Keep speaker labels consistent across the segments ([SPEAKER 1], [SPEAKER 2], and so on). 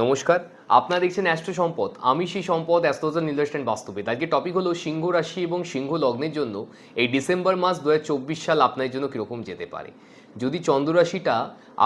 [SPEAKER 1] নমস্কার, আপনারা দেখছেন অ্যাস্ট্রো সম্পদ। আমি সেই সম্পদ অ্যাস্ট্রোলজার নীলেশ সেন বাস্তুবিদ। আজকে টপিক হলো সিংহ রাশি এবং সিংহ লগ্নের জন্য এই ডিসেম্বর মাস 2024 সাল আপনার জন্য কীরকম যেতে পারে। যদি চন্দ্র রাশিটা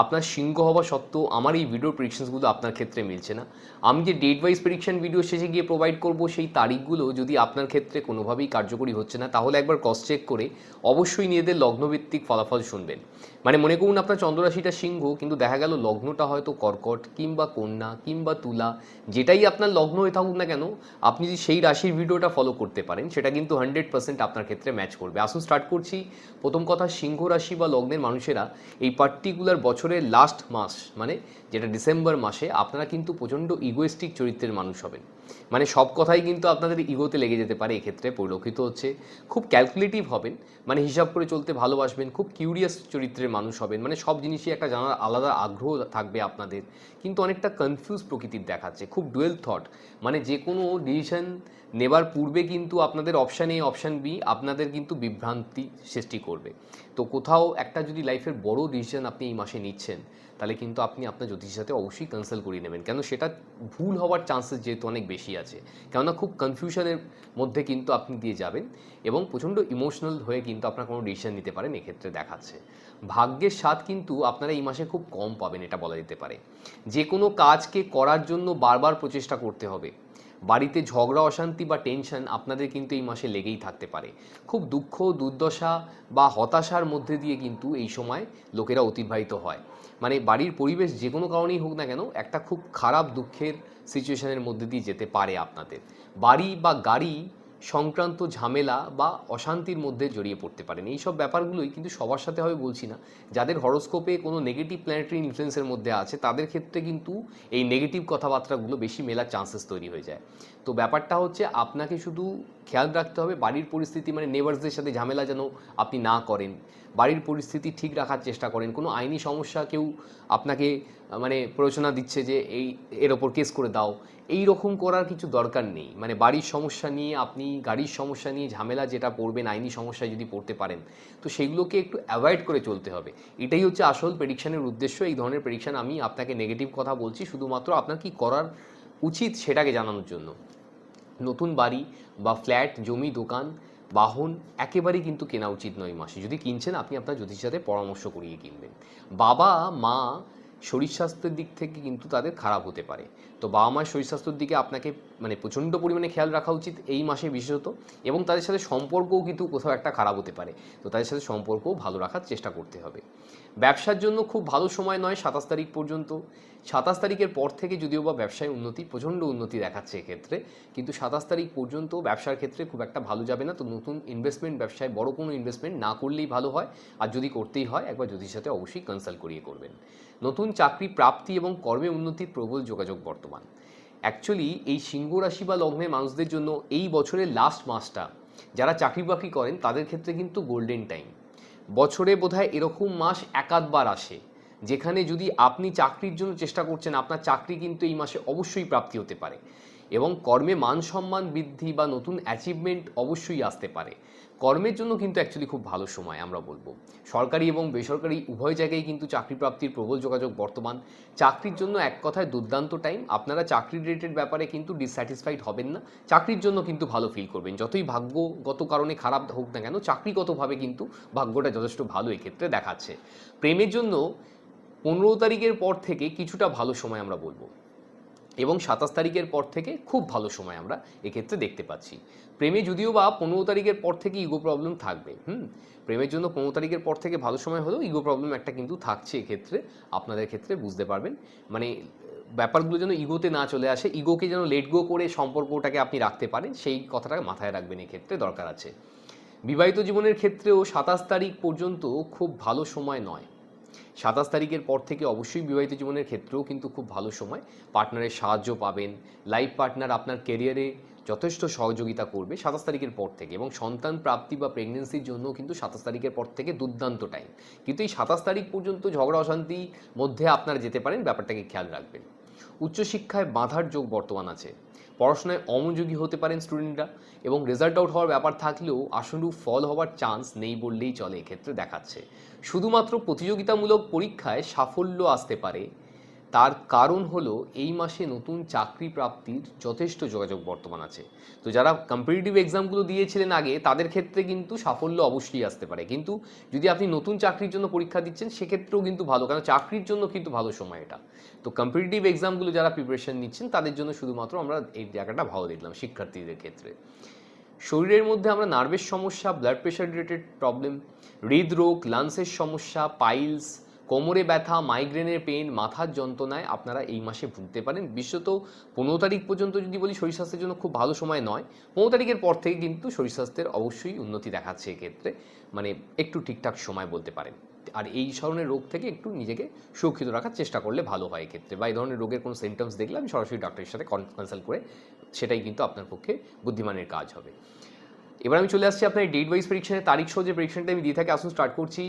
[SPEAKER 1] আপনার সিংহ হওয়া সত্ত্বেও আমার এই ভিডিও প্রেডিকশনসগুলো আপনার ক্ষেত্রে মিলছে না, আমি যে ডেট ওয়াইজ প্রেডিকশন ভিডিও শেষে গিয়ে প্রোভাইড করব সেই তারিখগুলো যদি আপনার ক্ষেত্রে কোনোভাবেই কার্যকরী হচ্ছে না, তাহলে একবার ক্রস চেক করে অবশ্যই নিজেদের লগ্নভিত্তিক ফলাফল শুনবেন। মানে মনে করুন আপনার চন্দ্ররাশিটা সিংহ, কিন্তু দেখা গেল লগ্নটা হয়তো কর্কট কিংবা কন্যা কিংবা তুলা, যেটাই আপনার লগ্ন হয়ে থাকুক না কেন, আপনি যদি সেই রাশির ভিডিওটা ফলো করতে পারেন সেটা কিন্তু 100% আপনার ক্ষেত্রে ম্যাচ করবে। আসুন স্টার্ট করছি। প্রথম কথা, সিংহ রাশি বা লগ্নের মানুষেরা এই পার্টিকুলার বছরের লাস্ট মাস মানে যেটা ডিসেম্বর মাসে আপনারা কিন্তু প্রচণ্ড ইগোয়েস্টিক চরিত্রের মানুষ হবেন। মানে সব কথাই কিন্তু আপনাদের ইগোতে লেগে যেতে পারে, এক্ষেত্রে পরিলক্ষিত হচ্ছে। খুব ক্যালকুলেটিভ হবেন, মানে হিসাব করে চলতে ভালোবাসবেন, খুব কিউরিয়াস চরিত্রের মানুষ হবেন, মানে সব জিনিসই একটা জানার আলাদা আগ্রহ থাকবে আপনাদের, কিন্তু অনেকটা কনফিউজ প্রকৃতির দেখাচ্ছে, খুব ডুয়েল থট, মানে যে কোনো ডিসিশন নেবার পূর্বে কিন্তু আপনাদের অপশান এ অপশান বি আপনাদের কিন্তু বিভ্রান্তি সৃষ্টি করবে। তো কোথাও একটা যদি লাইফের বড় ডিসিশন আপনি এই মাসে নিচ্ছেন, তাহলে কিন্তু আপনি আপনার জ্যোতিষের সাথে অবশ্যই কনসাল্ট করিয়ে নেবেন, কেন সেটা ভুল হওয়ার চান্সেস যেহেতু অনেক বেশি আছে। কেননা খুব কনফিউশনের মধ্যে কিন্তু আপনি দিয়ে যাবেন এবং প্রচণ্ড ইমোশনাল হয়ে কিন্তু আপনার কোনো ডিসিশন নিতে পারেন, এক্ষেত্রে দেখাচ্ছে। ভাগ্যের স্বাদ কিন্তু আপনারা এই মাসে খুব কম পাবেন, এটা বলা যেতে পারে। যে কোনো কাজকে করার জন্য বারবার প্রচেষ্টা করতে হবে। বাড়িতে ঝগড়া অশান্তি বা টেনশন আপনাদের কিন্তু এই মাসে লেগেই থাকতে পারে। খুব দুঃখ দুর্দশা বা হতাশার মধ্যে দিয়ে কিন্তু এই সময় লোকেরা অতিবাহিত হয়। মানে বাড়ির পরিবেশ যে কোনো কারণেই হোক না কেন, একটা খুব খারাপ দুঃখের সিচুয়েশনের মধ্যে দিয়ে যেতে পারে আপনাদের। বাড়ি বা গাড়ি সংক্রান্ত ঝামেলা বা অশান্তির মধ্যে জড়িয়ে পড়তে পারেন। এই সব ব্যাপারগুলোই কিন্তু সবার সাথে হবে বলছি না, যাদের হরোস্কোপে কোনো নেগেটিভ প্ল্যানেটারি ইনফ্লুয়েন্সের মধ্যে আছে তাদের ক্ষেত্রে কিন্তু এই নেগেটিভ কথাবার্তাগুলো বেশি মেলার চান্সেস তৈরি হয়ে যায়। তো ব্যাপারটা হচ্ছে আপনাকে শুধু খেয়াল রাখতে হবে বাড়ির পরিস্থিতি, মানে নেবার্সদের সাথে ঝামেলা যেন আপনি না করেন, বাড়ির পরিস্থিতি ঠিক রাখার চেষ্টা করেন। কোনো আইনি সমস্যা কেউ আপনাকে মানে প্ররোচনা দিচ্ছে যে এর ওপর কেস করে দাও, এই রকম করার কিছু দরকার নেই। মানে বাড়ির সমস্যা নিয়ে আপনি গাড়ির সমস্যা নিয়ে ঝামেলা যেটা পড়বেন, আইনি সমস্যায় যদি পড়তে পারেন, তো সেগুলোকে একটু অ্যাভয়েড করে চলতে হবে। এটাই হচ্ছে আসল প্রেডিকশানের উদ্দেশ্য। এই ধরনের প্রেডিকশান আমি আপনাকে নেগেটিভ কথা বলছি শুধুমাত্র আপনার কি করার উচিত সেটাকে জানানোর জন্য। নতুন বাড়ি বা ফ্ল্যাট, জমি, দোকান, বাহন একেবারেই কিন্তু কেনা উচিত নয় মাসে। যদি কিনছেন আপনি আপনার জ্যোতিষের সাথে পরামর্শ করিয়ে কিনবেন। বাবা মা শরীর স্বাস্থ্যের দিক থেকে কিন্তু তাদের খারাপ হতে পারে। তো বাবা মায়ের শরীর স্বাস্থ্যের দিকে আপনাকে মানে প্রচণ্ড পরিমাণে খেয়াল রাখা উচিত এই মাসে বিশেষত, এবং তাদের সাথে সম্পর্কও কিন্তু কোথাও একটা খারাপ হতে পারে, তো তাদের সাথে সম্পর্কও ভালো রাখার চেষ্টা করতে হবে। ব্যবসার জন্য খুব ভালো সময় নয় 27 তারিখ পর্যন্ত। 27 তারিখের পর থেকে যদিও বা ব্যবসায় উন্নতি, প্রচণ্ড উন্নতি দেখাচ্ছে এক্ষেত্রে, কিন্তু 27 তারিখ পর্যন্ত ব্যবসার ক্ষেত্রে খুব একটা ভালো যাবে না। তো নতুন ইনভেস্টমেন্ট, ব্যবসায় বড় কোনো ইনভেস্টমেন্ট না করলেই ভালো হয়, আর যদি করতেই হয় একবার জ্যোতিষের সাথে অবশ্যই কনসাল্ট করিয়ে করবেন। নতুন চাকরি প্রাপ্তি এবং কর্মে উন্নতির প্রবল যোগাযোগ বর্তমান। অ্যাকচুয়ালি এই সিংহ রাশি বা লগ্নের মানুষদের জন্য এই বছরের লাস্ট মাসটা, যারা চাকরি বাকরি করেন তাদের ক্ষেত্রে কিন্তু গোল্ডেন টাইম। বছরে বোধহয় এরকম মাস একাধবার আসে যেখানে যদি আপনি চাকরির জন্য চেষ্টা করছেন, আপনার চাকরি কিন্তু এই মাসে অবশ্যই প্রাপ্তি হতে পারে, এবং কর্মে মান সম্মান বৃদ্ধি বা নতুন অ্যাচিভমেন্ট অবশ্যই আসতে পারে। কর্মের জন্য কিন্তু অ্যাকচুয়ালি খুব ভালো সময় আমরা বলবো। সরকারি এবং বেসরকারি উভয় জায়গায় কিন্তু চাকরি প্রাপ্তির প্রবল যোগাযোগ বর্তমান। চাকরির জন্য এক কথায় দুর্দান্ত টাইম। আপনারা চাকরি রিলেটেড ব্যাপারে কিন্তু ডিসস্যাটিসফাইড হবেন না, চাকরির জন্য কিন্তু ভালো ফিল করবেন। যতই ভাগ্যগত কারণে খারাপ হোক না কেন, চাকরিগতভাবে কিন্তু ভাগ্যটা যথেষ্ট ভালো এক্ষেত্রে দেখাচ্ছে। প্রেমের জন্য 15 তারিখের পর থেকে কিছুটা ভালো সময় আমরা বলবো, এবং 27 তারিখের পর থেকে খুব ভালো সময় আমরা এক্ষেত্রে দেখতে পাচ্ছি। প্রেমে যদিও বা 15 তারিখের পর থেকে ইগো প্রবলেম থাকবে। প্রেমের জন্য 15 তারিখের পর থেকে ভালো সময় হলেও ইগো প্রবলেম একটা কিন্তু থাকছে এক্ষেত্রে, আপনাদের ক্ষেত্রে বুঝতে পারবেন। মানে ব্যাপারগুলো যেন ইগোতে না চলে আসে, ইগোকে যেন লেট গো করে সম্পর্কটাকে আপনি রাখতে পারেন, সেই কথাটাকে মাথায় রাখবেন এক্ষেত্রে, দরকার আছে। বিবাহিত জীবনের ক্ষেত্রেও 27 তারিখ পর্যন্ত খুব ভালো সময় নয়। 27 তারিখের পর থেকে অবশ্যই বিবাহিত জীবনের ক্ষেত্রেও কিন্তু খুব ভালো সময়, পার্টনারের সাহায্য পাবেন, লাইফ পার্টনার আপনার কেরিয়ারে যথেষ্ট সহযোগিতা করবে 27 তারিখের পর থেকে, এবং সন্তান প্রাপ্তি বা প্রেগনেন্সির জন্য কিন্তু 27 তারিখের পর থেকে দুর্দান্ত টাইম। কিন্তু এই 27 তারিখ পর্যন্ত ঝগড়া অশান্তি মধ্যে আপনারা যেতে পারেন, ব্যাপারটাকে খেয়াল রাখবেন। উচ্চশিক্ষায় বাধার যোগ বর্তমান আছে, পড়াশোনায় অমনোযোগী হতে পারেন স্টুডেন্টরা, এবং রেজাল্ট আউট হওয়ার ব্যাপার থাকলেও আশানুরূপ ফল হওয়ার চান্স নেই বললেই চলে এক্ষেত্রে দেখাচ্ছে। শুধুমাত্র প্রতিযোগিতামূলক পরীক্ষায় সাফল্য আসতে পারে, তার কারণ হলো এই মাসে নতুন চাকরি প্রাপ্তির যথেষ্ট যোগাযোগ বর্তমান আছে। তো যারা কম্পিটিটিভ এক্সামগুলো দিয়েছিলেন আগে তাদের ক্ষেত্রে কিন্তু সাফল্য অবশ্যই আসতে পারে, কিন্তু যদি আপনি নতুন চাকরির জন্য পরীক্ষা দিচ্ছেন সেক্ষেত্রেও কিন্তু ভালো, কারণ চাকরির জন্য কিন্তু ভালো সময় এটা। তো কম্পিটিটিভ এক্সামগুলো যারা প্রিপারেশন নিচ্ছেন তাদের জন্য শুধুমাত্র আমরা এই জায়গাটা ভালো দেখলাম শিক্ষার্থীদের ক্ষেত্রে। শরীরের মধ্যে আমরা নার্ভের সমস্যা, ব্লাড প্রেশার রিলেটেড প্রবলেম, হৃদরোগ, লাংসের সমস্যা, পাইলস, কোমরে ব্যথা, মাইগ্রেনের পেন, মাথার যন্ত্রণায় আপনারা এই মাসে ভুগতে পারেন। বিশেষত 15 তারিখ পর্যন্ত যদি বলি শরীর স্বাস্থ্যের জন্য খুব ভালো সময় নয়। 15 তারিখের পর থেকে কিন্তু শরীর স্বাস্থ্যের অবশ্যই উন্নতি দেখাচ্ছে এক্ষেত্রে, মানে একটু ঠিকঠাক সময় বলতে পারেন। আর এই ধরনের রোগ থেকে একটু নিজেকে সুরক্ষিত রাখার চেষ্টা করলে ভালো হয় এক্ষেত্রে, বা এই ধরনের রোগের কোনো সিমটমস দেখলে আমি সরাসরি ডাক্তারের সাথে কনসাল্ট করে সেটাই কিন্তু আপনার পক্ষে বুদ্ধিমানের কাজ হবে। এবার আমি চলে আসছি আপনার ডেট ওয়াইজ প্রেডিকশনের তারিখ সহ যে প্রেডিকশনটা আমি দিয়ে থাকি। আসুন স্টার্ট করছি।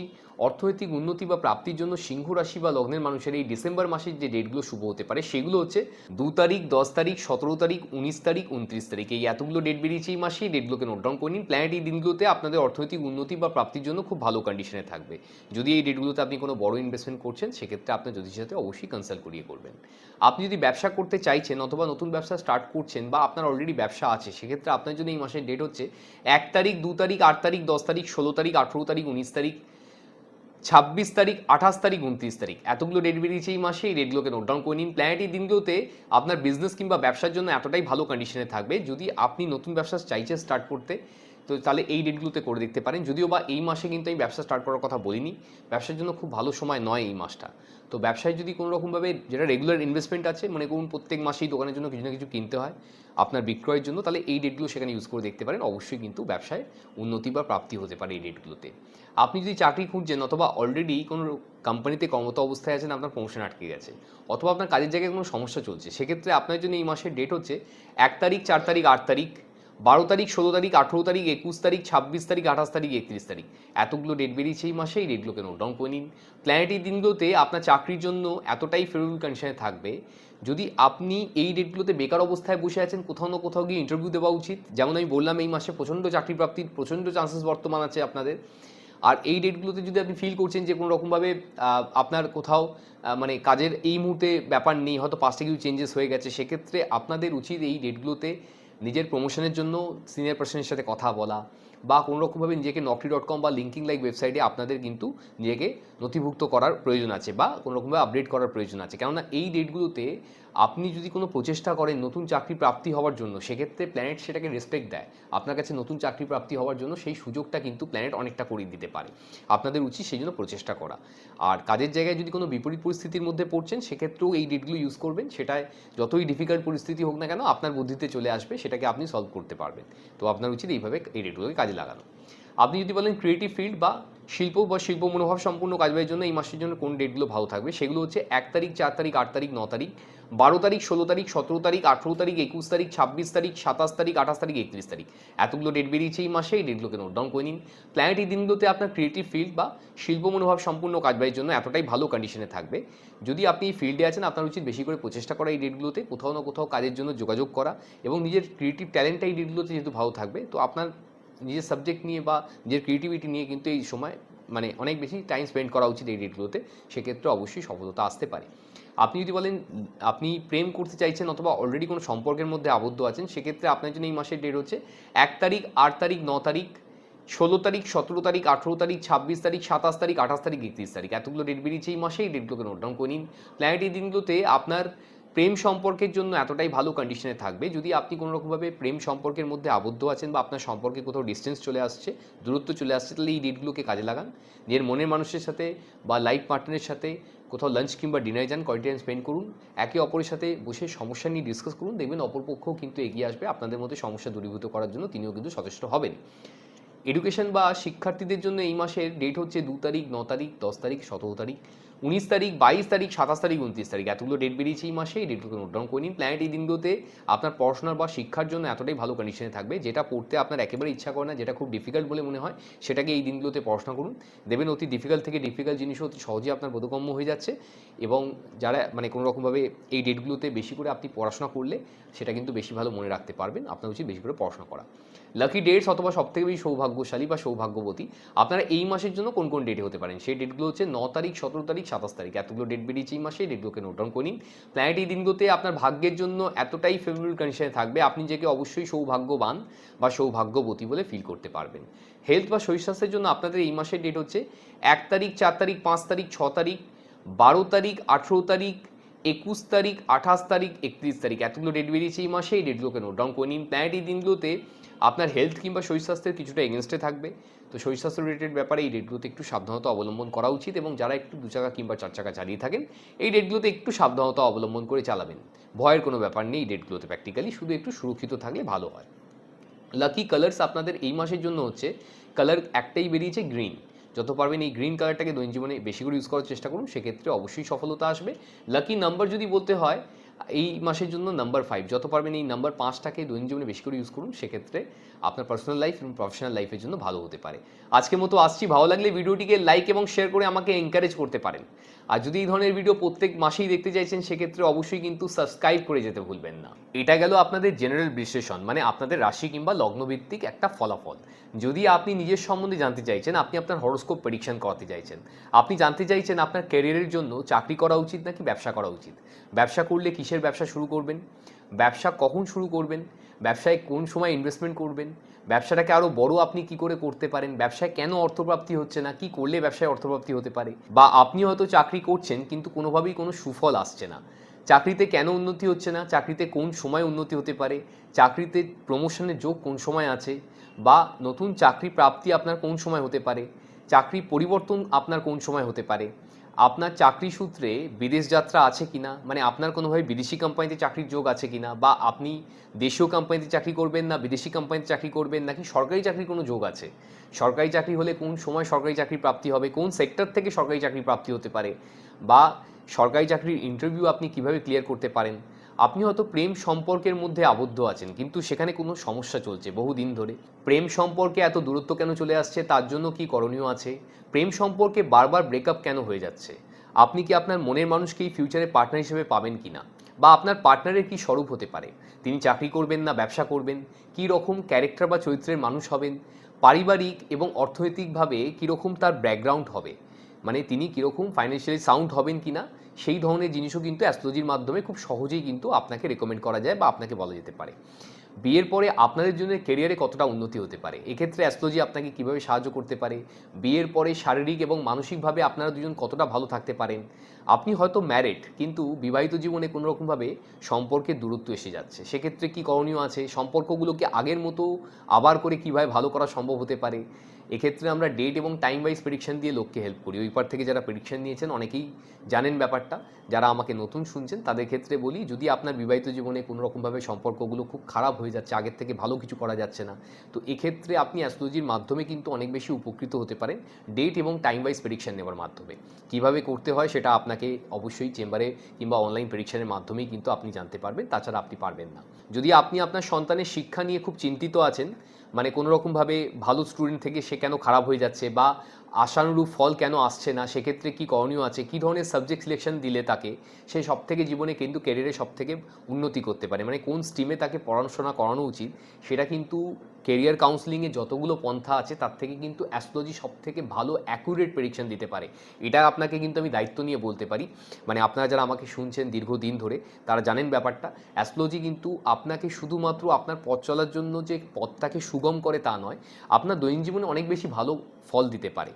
[SPEAKER 1] অর্থনৈতিক উন্নতি বা প্রাপ্তির জন্য সিংহ রাশি বা লগ্নের মানুষের এই ডিসেম্বর মাসের যে ডেটগুলো শুভ হতে পারে সেগুলো হচ্ছে 2 তারিখ, 10 তারিখ, 17 তারিখ, 19 তারিখ, 29 তারিখ। এই এতগুলো ডেট বেরিয়েছে এই মাসে, ডেটগুলোকে নোট ডাউন করে নিন। প্ল্যানেট এই দিনগুলোতে আপনাদের অর্থনৈতিক উন্নতি বা প্রাপ্তির জন্য খুব ভালো কন্ডিশনে থাকবে। যদি এই ডেটগুলোতে আপনি কোনো বড় ইনভেস্টমেন্ট করছেন সেক্ষেত্রে আপনার জ্যোতিষের সাথে অবশ্যই কনসাল্ট করিয়ে করবেন। আপনি যদি ব্যবসা করতে চাইছেন অথবা নতুন ব্যবসা স্টার্ট করছেন বা আপনার অলরেডি ব্যবসা আছে সেক্ষেত্রে আপনার জন্য এই মাসের ডেট হচ্ছে 1 তারিখ, 2 তারিখ, 8 তারিখ, 10 তারিখ, 16 তারিখ, 18 তারিখ, 19 তারিখ, 26 তারিখ, 28 তারিখ, 29 তারিখ। এতগুলো ডেট বেরিয়েছে এই মাসে, এই ডেটগুলোকে নোট ডাউন করে নিন। প্ল্যানেট এই দিনগুলোতে আপনার বিজনেস কিংবা ব্যবসার জন্য এতটাই ভালো কন্ডিশনে থাকবে, যদি আপনি নতুন ব্যবসা চাইছেন স্টার্ট করতে তো তাহলে এই ডেটগুলোতে করে দেখতে পারেন। যদিও বা এই মাসে কিন্তু আমি ব্যবসা স্টার্ট করার কথা বলিনি, ব্যবসার জন্য খুব ভালো সময় নয় এই মাসটা। তো ব্যবসায় যদি কোনো রকমভাবে যেটা রেগুলার ইনভেস্টমেন্ট আছে, মনে করুন প্রত্যেক মাসেই দোকানের জন্য কিছু না কিছু কিনতে হয় আপনার বিক্রয়ের জন্য, তাহলে এই ডেটগুলো সেখানে ইউজ করে দেখতে পারেন। অবশ্যই কিন্তু ব্যবসায় উন্নতি বা প্রাপ্তি হতে পারে এই ডেটগুলোতে। আপনি যদি চাকরি খুঁজছেন অথবা অলরেডি কোনো কোম্পানিতে কর্মরত অবস্থায় আছেন, আপনার প্রমোশন আটকে গেছে অথবা আপনার কাজের জায়গায় কোনো সমস্যা চলছে, সেক্ষেত্রে আপনার জন্য এই মাসের ডেট হচ্ছে 1 তারিখ, 4 তারিখ, 8 তারিখ, 12 তারিখ, 16 তারিখ, 18 তারিখ, 21 তারিখ, 26 তারিখ, 28 তারিখ, 31 তারিখ। এতগুলো ডেট বেরিয়েছে এই মাসে, এই ডেটগুলোকে নোট ডাউন করে নিন। প্ল্যানেট এই দিনগুলোতে আপনার চাকরির জন্য এতটাই ফেভারেবল কন্ডিশনে থাকবে, যদি আপনি এই ডেটগুলোতে বেকার অবস্থায় বসে আছেন কোথাও না কোথাও গিয়ে ইন্টারভিউ দেওয়া উচিত। যেমন আমি বললাম এই মাসে প্রচণ্ড চাকরি প্রাপ্তির প্রচণ্ড চান্সেস বর্তমান আছে আপনাদের। আর এই ডেটগুলোতে যদি আপনি ফিল করছেন যে কোনো রকমভাবে আপনার কোথাও মানে কাজের এই মুহূর্তে ব্যাপার নেই, হয়তো পাস্টে কিছু চেঞ্জেস হয়ে গেছে, সেক্ষেত্রে আপনাদের উচিত এই ডেটগুলোতে নিজের প্রমোশনের জন্য সিনিয়র পার্সনের সাথে কথা বলা বা কোনো রকমভাবে নিজেকে naukri.com বা লিঙ্কিং লাইক ওয়েবসাইটে আপনাদের কিন্তু নিজেকে নথিভুক্ত করার প্রয়োজন আছে বা কোনো রকমভাবে আপডেট করার প্রয়োজন আছে। কেননা এই ডেটগুলোতে আপনি যদি কোনো প্রচেষ্টা করেন নতুন চাকরি প্রাপ্তি হওয়ার জন্য, সেক্ষেত্রে প্ল্যানেট সেটাকে রেসপেক্ট দেয়। আপনার কাছে নতুন চাকরি প্রাপ্তি হওয়ার জন্য সেই সুযোগটা কিন্তু প্ল্যানেট অনেকটা করে দিতে পারে। আপনাদের উচিত সেই জন্য প্রচেষ্টা করা। আর কাজের জায়গায় যদি কোনো বিপরীত পরিস্থিতির মধ্যে পড়ছেন সেক্ষেত্রেও এই ডেটগুলো ইউজ করবেন। সেটায় যতই ডিফিকাল্ট পরিস্থিতি হোক না কেন আপনার বুদ্ধিতে চলে আসবে, সেটাকে আপনি সলভ করতে পারবেন। তো আপনার উচিত এইভাবে এই ডেটগুলোকে কাজে লাগানো। আপনি যদি বলেন ক্রিয়েটিভ ফিল্ড বা শিল্প মনোভাব সম্পূর্ণ কাজের জন্য এই মাসের জন্য কোন ডেটগুলো ভালো থাকবে, সেগুলো হচ্ছে 1 তারিখ, 4 তারিখ, 8 তারিখ, 9 তারিখ, 12 তারিখ, 16 তারিখ, 17 তারিখ, 18 তারিখ, 21 তারিখ, 26 তারিখ, 27 তারিখ, 28 তারিখ, 31 তারিখ। এতগুলো ডেট বেরিয়েছে এই মাসে, এই ডেটগুলোকে নোট ডাউন করে নিন। প্ল্যানেট এই দিনগুলোতে আপনার ক্রিয়েটিভ ফিল্ড বা শিল্প মনোভাব সম্পূর্ণ কাজের জন্য এতটাই ভালো কন্ডিশনে থাকবে, যদি আপনি এই ফিল্ডে আছেন আপনার উচিত বেশি করে প্রচেষ্টা করা এই ডেটগুলোতে, কোথাও না কোথাও কাজের জন্য যোগাযোগ করা এবং নিজের ক্রিয়েটিভ ট্যালেন্টটা এই ডেটগুলোতে যেহেতু ভালো থাকবে, তো আপনার নিজের সাবজেক্ট নিয়ে বা নিজের ক্রিয়েটিভিটি নিয়ে কিন্তু এই সময় মানে অনেক বেশি টাইম স্পেন্ড করা উচিত এই ডেটগুলোতে, সেক্ষেত্রে অবশ্যই সফলতা আসতে পারে। আপনি যদি বলেন আপনি প্রেম করতে চাইছেন অথবা অলরেডি কোনো সম্পর্কের মধ্যে আবদ্ধ আছেন, সেক্ষেত্রে আপনার জন্য এই মাসের ডেট হচ্ছে 1 তারিখ, 8 তারিখ, 9 তারিখ, 16 তারিখ, 17 তারিখ, 18 তারিখ, 26 তারিখ, 27 তারিখ, 28 তারিখ, 31 তারিখ। এতগুলো ডেট বেরিয়েছে এই মাসে, এই ডেটগুলোকে নোট ডাউন করে নিন। প্ল্যানেট এই দিনগুলোতে আপনার প্রেম সম্পর্কের জন্য এতটাই ভালো কন্ডিশনে থাকবে, যদি আপনি কোনো রকমভাবে প্রেম সম্পর্কের মধ্যে আবদ্ধ আছেন বা আপনার সম্পর্কে কোথাও ডিস্টেন্স চলে আসছে, দূরত্ব চলে আসছে, তাহলে এই ডেটগুলোকে কাজে লাগান। নিজের মনের মানুষের সাথে বা লাইফ পার্টনারের সাথে কোথাও লাঞ্চ কিংবা ডিনারে যান, কোয়ালিটি টাইম স্পেন্ড করুন, একে অপরের সাথে বসে সমস্যা নিয়ে ডিসকাস করুন, দেখবেন অপরপক্ষও কিন্তু এগিয়ে আসবে আপনাদের মধ্যে সমস্যা দূরীভূত করার জন্য, তিনিও কিন্তু সচেষ্ট হবেন। এডুকেশন বা শিক্ষার্থীদের জন্য এই মাসের ডেট হচ্ছে 2 তারিখ, 9 তারিখ, 10 তারিখ, 17 তারিখ, 19 তারিখ, 22 তারিখ, 27 তারিখ, 29 তারিখ। এতগুলো ডেট বেরিয়েছে এই মাসে, এই ডেটগুলোকে নোট ডাউন করে নিন। প্ল্যানেট এই দিনগুলোতে আপনার পড়াশোনার বা শিক্ষার জন্য এতটাই ভালো কন্ডিশনে থাকবে, যেটা পড়তে আপনার একেবারে ইচ্ছা করে না, যেটা খুব ডিফিকাল্ট বলে মনে হয়, সেটাকে এই দিনগুলোতে পড়াশোনা করুন। দেখবেন অতি ডিফিকাল্ট থেকে ডিফিকাল্ট জিনিসও অতি সহজেই আপনার বোধগম্য হয়ে যাচ্ছে। এবং যারা মানে কোনো রকমভাবে এই ডেটগুলোতে বেশি করে আপনি পড়াশোনা করলে সেটা কিন্তু বেশি ভালো মনে রাখতে পারবেন। আপনার উচিত বেশি করে পড়াশোনা করা। লাকি ডেটস অথবা সবথেকে বেশি সৌভাগ্যশালী বা সৌভাগ্যবতী আপনারা এই মাসের জন্য কোন কোন ডেটে হতে পারেন, সেই ডেটগুলো হচ্ছে 9 তারিখ, 17 তারিখ, 27 তারিখ, এতগুলো ডেট বেরিয়েছে এই মাসে, ডেটগুলোকে নোট ডাউন করে নিন। প্ল্যানেট এই দিনগুলোতে আপনার ভাগ্যের জন্য এতটাই ফেভারেবল কন্ডিশনে থাকবে, আপনি নিজেকে অবশ্যই সৌভাগ্যবান বা সৌভাগ্যবতী বলে ফিল করতে পারবেন। হেলথ বা শরীর স্বাস্থ্যের জন্য আপনাদের এই মাসের ডেট হচ্ছে 1 তারিখ, 4 তারিখ, 5 তারিখ, 6 তারিখ, 12 তারিখ, 18 তারিখ, 21 তারিখ, 28 তারিখ, 31 তারিখ, এতগুলো ডেট বেরিয়েছে এই মাসে, এই ডেটগুলোকে নোট ডাউন করে নিন। প্ল্যানেট এই দিনগুলোতে আপনার হেলথ কিংবা শরীর স্বাস্থ্যের কিছুটা এগেনস্টে থাকবে, তো শরীর স্বাস্থ্য রিলেটেড ব্যাপারে এই ডেটগুলোতে একটু সাবধানতা অবলম্বন করা উচিত, এবং যারা একটু 2 চাকা কিংবা 4 চাকা চালিয়ে থাকেন এই ডেটগুলোতে একটু সাবধানতা অবলম্বন করে চালাবেন। ভয়ের কোনো ব্যাপার নেই এই ডেটগুলোতে, প্র্যাকটিক্যালি শুধু একটু সুরক্ষিত থাকলে ভালো হয়। লাকি কালার্স আপনাদের এই মাসের জন্য হচ্ছে, কালার একটাই বেরিয়েছে গ্রিন, যত পারবেন এই গ্রিন কালারটাকে দৈনন্দিন জীবনে বেশি করে ইউজ করার চেষ্টা করুন, সেক্ষেত্রে অবশ্যই সফলতা আসবে। লাকি নাম্বার যদি বলতে হয় এই মাসের জন্য নাম্বার 5, যত পারবেন এই নাম্বার 5টাকে দৈনন্দিন জীবনে বেশি করে ইউজ করুন, সেক্ষেত্রে আপনার পার্সোনাল লাইফ এবং প্রফেশনাল লাইফের জন্য ভালো হতে পারে। আজকের মতো আসছি, ভালো লাগলে ভিডিওটিকে লাইক এবং শেয়ার করে আমাকে এনকারেজ করতে পারেন। আর যদি এই ধরনের ভিডিও প্রত্যেক মাসেই দেখতে চাইছেন, সেক্ষেত্রে অবশ্যই কিন্তু সাবস্ক্রাইব করে যেতে ভুলবেন না। এটা গেল আপনাদের জেনারেল বিশ্লেষণ, মানে আপনাদের রাশি কিংবা লগ্নভিত্তিক একটা ফলাফল। যদি আপনি নিজের সম্বন্ধে জানতে চাইছেন, আপনি আপনার হরোস্কোপ প্রেডিকশন করাতে চাইছেন, আপনি জানতে চাইছেন আপনার ক্যারিয়ারের জন্য চাকরি করা উচিত নাকি ব্যবসা করা উচিত, ব্যবসা করলে কিসের ব্যবসা শুরু করবেন, ব্যবসা কখন শুরু করবেন, ব্যবসায় কোন সময় ইনভেস্টমেন্ট করবেন, ব্যবসাটাকে আরও বড় আপনি কি করে করতে পারেন, ব্যবসায় কেন অর্থপ্রাপ্তি হচ্ছে না, কি করলে ব্যবসায় অর্থপ্রাপ্তি হতে পারে, বা আপনি হয়তো চাকরি করছেন কিন্তু কোনোভাবেই কোনো সুফল আসছে না, চাকরিতে কেন উন্নতি হচ্ছে না, চাকরিতে কোন সময় উন্নতি হতে পারে, চাকরিতে প্রমোশনের যোগ কোন সময় আছে, বা নতুন চাকরি প্রাপ্তি আপনার কোন সময় হতে পারে, চাকরি পরিবর্তন আপনার কোন সময় হতে পারে, আপনার চাকরি সূত্রে বিদেশ যাত্রা আছে কিনা, মানে আপনার কোনোভাবে বিদেশি কোম্পানিতে চাকরির যোগ আছে কিনা, বা আপনি দেশীয় কোম্পানিতে চাকরি করবেন না বিদেশি কোম্পানিতে চাকরি করবেন, নাকি সরকারি চাকরির কোনো যোগ আছে, সরকারি চাকরি হলে কোন সময় সরকারি চাকরি প্রাপ্তি হবে, কোন সেক্টর থেকে সরকারি চাকরি প্রাপ্তি হতে পারে, বা সরকারি চাকরির ইন্টারভিউ আপনি কিভাবে ক্লিয়ার করতে পারেন। আপনি হয়তো প্রেম সম্পর্কের মধ্যে আবদ্ধ আছেন, কিন্তু সেখানে কোনো সমস্যা চলছে বহুদিন ধরে, প্রেম সম্পর্কে এত দূরত্ব কেন চলে আসছে, তার জন্য কি করণীয় আছে, প্রেম সম্পর্কে বারবার ব্রেকআপ কেন হয়ে যাচ্ছে, আপনি কি আপনার মনের মানুষকেই ফিউচারে পার্টনার হিসেবে পাবেন কি না, বা আপনার পার্টনারের কি স্বরূপ হতে পারে, তিনি চাকরি করবেন না ব্যবসা করবেন, কী রকম ক্যারেক্টার বা চরিত্রের মানুষ হবেন, পারিবারিক এবং অর্থনৈতিকভাবে কীরকম তার ব্যাকগ্রাউন্ড হবে, মানে তিনি কীরকম ফাইন্যান্সিয়ালি সাউন্ড হবেন কি না, সেই ধরনের জিনিসও কিন্তু অ্যাস্ট্রোলজির মাধ্যমে খুব সহজেই কিন্তু আপনাকে রেকমেন্ড করা যায় বা আপনাকে বলা যেতে পারে। বিয়ের পরে আপনাদের জন্য ক্যারিয়ারে কতটা উন্নতি হতে পারে, এক্ষেত্রে অ্যাস্ট্রোলজি আপনাকে কীভাবে সাহায্য করতে পারে, বিয়ের পরে শারীরিক এবং মানসিকভাবে আপনারা দুজন কতটা ভালো থাকতে পারেন, আপনি হয়তো ম্যারিড কিন্তু বিবাহিত জীবনে কোনো রকমভাবে সম্পর্কের দূরত্ব এসে যাচ্ছে, সেক্ষেত্রে কী করণীয় আছে, সম্পর্কগুলোকে আগের মতো আবার করে কীভাবে ভালো করা সম্ভব হতে পারে। এক্ষেত্রে আমরা ডেট এবং টাইম ওয়াইজ প্রেডিকশন দিয়ে লোককে হেল্প করি, ওই পার থেকে যারা প্রেডিকশন নিয়েছেন অনেকেই জানেন ব্যাপারটা, যারা আমাকে নতুন শুনছেন তাদের ক্ষেত্রে বলি, যদি আপনার বিবাহিত জীবনে কোনো রকমভাবে সম্পর্কগুলো খুব খারাপ হয়ে যাচ্ছে, আগের থেকে ভালো কিছু করা যাচ্ছে না, তো এক্ষেত্রে আপনি অ্যাস্ট্রোলজির মাধ্যমে কিন্তু অনেক বেশি উপকৃত হতে পারেন ডেট এবং টাইম ওয়াইজ প্রেডিকশন নেওয়ার মাধ্যমে। কীভাবে করতে হয় সেটা আপনাকে অবশ্যই চেম্বারে কিংবা অনলাইন প্রেডিকশনের মাধ্যমেই কিন্তু আপনি জানতে পারবেন, তাছাড়া আপনি পারবেন না। যদি আপনি আপনার সন্তানের শিক্ষা নিয়ে খুব চিন্তিত আছেন, মানে কোনো রকমভাবে ভালো স্টুডেন্ট থেকে সে কেন খারাপ হয়ে যাচ্ছে, বা আশানুরূপ ফল কেন আসছে না, সেক্ষেত্রে কী করণীয় আছে, কী ধরনের সাবজেক্ট সিলেকশন দিলে তাকে সে সবথেকে জীবনে কিন্তু ক্যারিয়ারে সবথেকে উন্নতি করতে পারে, মানে কোন স্ট্রিমে তাকে পড়াশোনা করানো উচিত, সেটা কিন্তু কেরিয়ার কাউন্সেলিংয়ে যতগুলো পন্থা আছে তার থেকে কিন্তু অ্যাস্ট্রোলজি সবথেকে ভালো অ্যাকুরেট প্রেডিকশন দিতে পারে। এটা আপনাকে কিন্তু আমি দায়িত্ব নিয়ে বলতে পারি, মানে আপনারা যারা আমাকে শুনছেন দীর্ঘদিন ধরে তারা জানেন ব্যাপারটা, অ্যাস্ট্রোলজি কিন্তু আপনাকে শুধুমাত্র আপনার পথ চলার জন্য যে পথটাকে সুগম করে তা নয়, আপনার দৈনন্দিন জীবনে অনেক বেশি ভালো ফল দিতে পারে।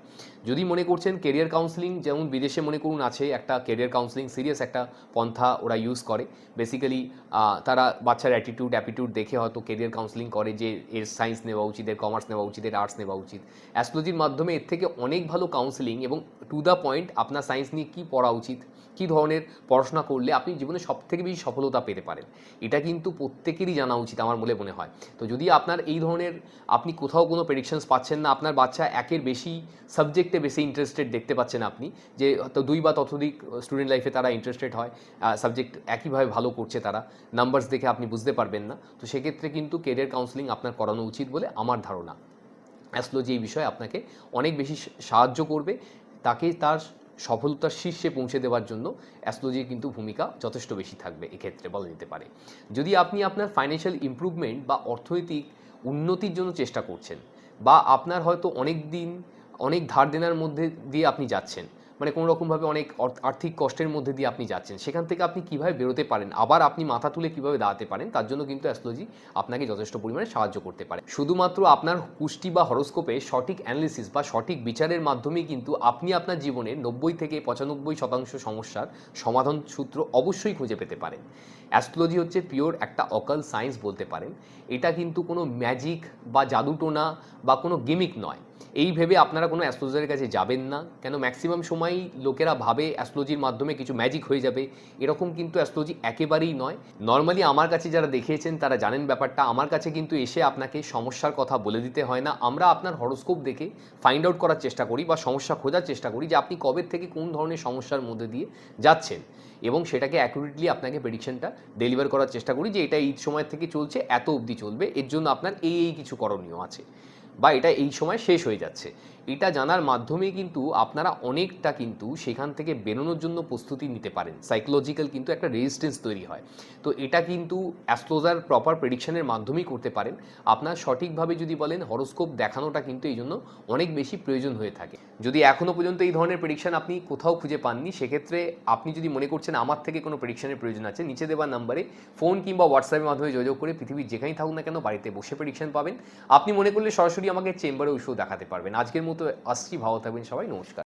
[SPEAKER 1] যদি মনে করছেন কেরিয়ার কাউন্সেলিং, যেমন বিদেশে মনে করুন আছে একটা কেরিয়ার কাউন্সেলিং সিরিয়াস একটা পন্থা ওরা ইউজ করে, বেসিক্যালি তারা বাচ্চার অ্যাপিটিউড দেখে হয়তো কেরিয়ার কাউন্সেলিং করে যে এর সায়েন্স নেওয়া উচিত, এর কমার্স নেওয়া উচিত, এর আর্টস নেওয়া উচিত। অ্যাস্ট্রোলজির মাধ্যমে এর থেকে অনেক ভালো কাউন্সেলিং এবং টু দ্য পয়েন্ট আপনার সায়েন্স নিয়ে কী পড়া উচিত, কী ধরনের পড়াশোনা করলে আপনি জীবনে সবথেকে বেশি সফলতা পেতে পারেন, এটা কিন্তু প্রত্যেকেরই জানা উচিত আমার বলে মনে হয়। তো যদি আপনার এই ধরনের আপনি কোথাও কোনো প্রেডিকশনস পাচ্ছেন না, আপনার বাচ্চা একের বেশি সাবজেক্টে বেশি ইন্টারেস্টেড দেখতে পাচ্ছেন আপনি, যে তো 2 বা ততোধিক স্টুডেন্ট লাইফে তারা ইন্টারেস্টেড হয়, সাবজেক্ট একইভাবে ভালো করছে তারা, নাম্বারস দেখে আপনি বুঝতে পারবেন না, তো সেক্ষেত্রে কিন্তু কেরিয়ার কাউন্সেলিং আপনার করানো উচিত বলে আমার ধারণা। অ্যাস্ট্রোলজি এই বিষয়ে আপনাকে অনেক বেশি সাহায্য করবে, তাকে তার সফলতার শীর্ষে পৌঁছে দেওয়ার জন্য অ্যাস্ট্রোলজির কিন্তু ভূমিকা যথেষ্ট বেশি থাকবে এক্ষেত্রে বলা যেতে পারে। যদি আপনি আপনার ফাইন্যান্সিয়াল ইমপ্রুভমেন্ট বা অর্থনৈতিক উন্নতির জন্য চেষ্টা করছেন, বা আপনার হয়তো অনেক ধার দেনার মধ্যে দিয়ে আপনি যাচ্ছেন, মানে কোনো রকমভাবে অনেক আর্থিক কষ্টের মধ্যে দিয়ে আপনি যাচ্ছেন, সেখান থেকে আপনি কীভাবে বেরোতে পারেন, আবার আপনি মাথা তুলে কীভাবে দাঁড়াতে পারেন, তার জন্য কিন্তু অ্যাস্ট্রোলজি আপনাকে যথেষ্ট পরিমাণে সাহায্য করতে পারে। শুধুমাত্র আপনার কুষ্টি বা হরোস্কোপে সঠিক অ্যানালিসিস বা সঠিক বিচারের মাধ্যমেই কিন্তু আপনি আপনার জীবনে 90 থেকে 95% সমস্যার সমাধান সূত্র অবশ্যই খুঁজে পেতে পারেন। অ্যাস্ট্রোলজি হচ্ছে পিওর একটা অকাল সায়েন্স বলতে পারেন। এটা কিন্তু কোনো ম্যাজিক বা জাদুটোনা বা কোনো গিমিক নয়। এই ভেবে আপনারা কোনো অ্যাস্ট্রোলজারের কাছে যাবেন না, কেন ম্যাক্সিমাম সময়ই লোকেরা ভাবে অ্যাস্ট্রোলজির মাধ্যমে কিছু ম্যাজিক হয়ে যাবে, এরকম কিন্তু অ্যাস্ট্রোলজি একেবারেই নয়। নর্মালি আমার কাছে যারা দেখিয়েছেন তারা জানেন ব্যাপারটা। আমার কাছে কিন্তু এসে আপনাকে সমস্যার কথা বলে দিতে হয় না, আমরা আপনার হরোস্কোপ দেখে ফাইন্ড আউট করার চেষ্টা করি বা সমস্যা খোঁজার চেষ্টা করি যে আপনি কবে থেকে কোন ধরনের সমস্যার মধ্যে দিয়ে যাচ্ছেন, এবং সেটাকে অ্যাকুরেটলি আপনাকে প্রেডিকশনটা ডেলিভার করার চেষ্টা করি যে এটা এই সময় থেকে চলছে, এত অবধি চলবে, এর জন্য আপনার এই কিছু করণীয় আছে, বা এটা এই সময় শেষ হয়ে যাচ্ছে। এটা জানার মাধ্যমেই কিন্তু আপনারা অনেকটা কিন্তু সেখান থেকে বেরোনোর জন্য প্রস্তুতি নিতে পারেন। সাইকোলজিক্যাল কিন্তু একটা রেজিস্ট্যান্স তৈরি হয়। তো এটা কিন্তু অ্যাস্ট্রোলজার প্রপার প্রেডিকশনের মাধ্যমেই করতে পারেন। আপনার সঠিকভাবে যদি বলেন, হরোস্কোপ দেখানোটা কিন্তু এই জন্য অনেক বেশি প্রয়োজন হয়ে থাকে। যদি এখনও পর্যন্ত এই ধরনের প্রেডিকশন আপনি কোথাও খুঁজে পাননি, সেক্ষেত্রে আপনি যদি মনে করছেন আমার থেকে কোনো প্রেডিকশনের প্রয়োজন আছে, নিচে দেওয়া নাম্বারে ফোন কিংবা হোয়াটসঅ্যাপের মাধ্যমে যোগাযোগ করে পৃথিবীর যেখানেই থাকুন না কেন বাড়িতে বসে প্রেডিকশন পাবেন। আপনি মনে করলে সরাসরি আমাকে চেম্বারে এসেও দেখাতে পারবেন। আজকের মতো আসছি, ভালো থাকবেন সবাই, নমস্কার।